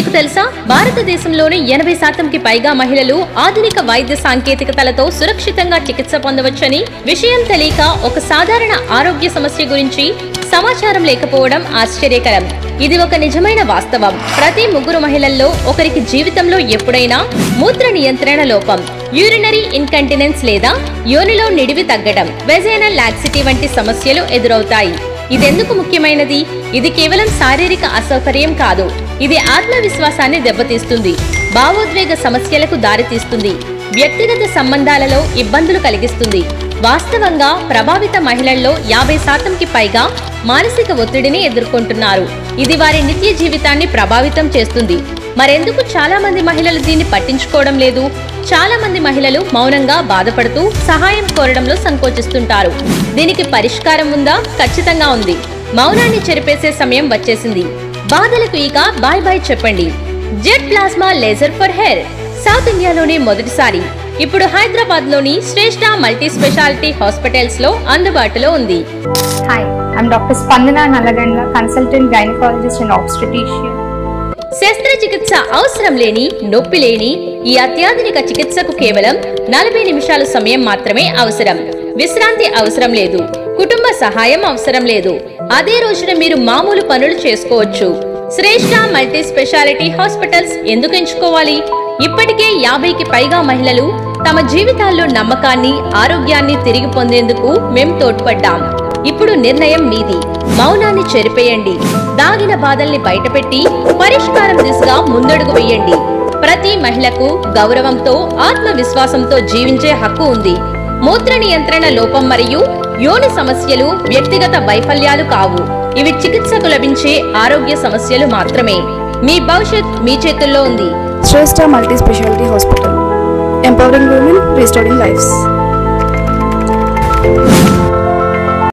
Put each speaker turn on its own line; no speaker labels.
మీకు తెలుసా, భారతదేశంలోని 80% పైగా మహిళలు ఆధునిక వైద్య సాంకేతికతలతో సురక్షితంగా చికిత్స పొందవచ్చని విషయం తెలియక ఒక సాధారణ ఆరోగ్య సమస్య గురించి సమాచారం లేకపోవడం ఆశ్చర్యకరం. ఇది ఒక నిజమైన వాస్తవం. ప్రతి 3 మహిళల్లో ఒకరికి జీవితంలో ఎప్పుడైనా మూత్ర నియంత్రణ లోపం, యూరినరీ ఇన్కంటినెన్స్ లేదా యోనిలో నిడివి తగ్గడం, వెజైనల్ లాక్సిటీ వంటి సమస్యలు ఎదురవుతాయి. ఇదెందుకు ముఖ్యమైనది? ఇది కేవలం శారీరక అసౌకర్యం కాదు. ఇది ఆత్మవిశ్వాసాన్ని దెబ్బతీస్తుంది, భావోద్వేగ సమస్యలకు దారితీస్తుంది, వ్యక్తిగత సంబంధాలలో ఇబ్బందులు కలిగిస్తుంది. వాస్తవంగా ప్రభావిత మహిళల్లో 50%కి పైగా మానసిక ఒత్తిడిని ఎదుర్కొంటున్నారు. ఇది వారి నిత్య జీవితాన్ని ప్రభావితం చేస్తుంది. మరెందుకు చాలా మంది మహిళలు దీన్ని పట్టించుకోవడం లేదు? చాలా మంది మహిళలు మౌనంగా బాధపడుతూ సహాయం కోరడంలో సంకోచిస్తుంటారు. దీనికి పరిష్కారం ఉందా? ఖచ్చితంగా ఉంది. మౌనాన్ని చెరిపేసే సమయం వచ్చేసింది. బాధలకు ఇక బాయ్ బాయ్ చెప్పండి. Jet plasma laser for hair south ఇండియాలోనే మొదటిసారి ఇప్పుడు హైదరాబాద్ లోని శ్రేష్ఠ మల్టీ స్పెషాలిటీ హాస్పిటల్స్ లో అందుబాటులో ఉంది.
హాయ్, ఐఎమ్ డాక్టర్ స్పందన Nallagandla, consultant gynaecologist and obstetrician.
శస్త్రచికిత్స అవసరం లేని, నొప్పి లేని ఈ అత్యాధునిక చికిత్సకు కేవలం 40 నిమిషాల సమయం మాత్రమే అవసరం. విశ్రాంతి అవసరం లేదు, కుటుంబ సహాయం అవసరం లేదు. అదే రోజున మీరు మామూలు పనులు చేసుకోవచ్చు. శ్రేష్ఠ మల్టీ స్పెషాలిటీ హాస్పిటల్స్ ఎందుకు ఎంచుకోవాలి? ఇప్పటికే 50కి పైగా మహిళలు తమ జీవితాల్లో నమ్మకాన్ని, ఆరోగ్యాన్ని తిరిగి పొందేందుకు మేం తోడ్పడ్డాం. ఇప్పుడు నిర్ణయం మీది. మౌనాన్ని చెరిపేయండి. దాగిన బాధల్ని బయటపెట్టి పరిష్కారం దిశగా ముందడుగు వేయండి. ప్రతి మహిళకు గౌరవంతో, ఆత్మవిశ్వాసంతో జీవించే హక్కు ఉంది. మూత్ర నియంత్రణ లోపం మరియు యోని సమస్యలు వ్యక్తిగత వైఫల్యాలు కావు. ఇవి చికిత్సకు లభించే ఆరోగ్య సమస్యలు మాత్రమే. మీ భవిష్యత్ మీ చేతుల్లో ఉంది.
Shrestha Multi Speciality Hospital, empowering women, restoring lives.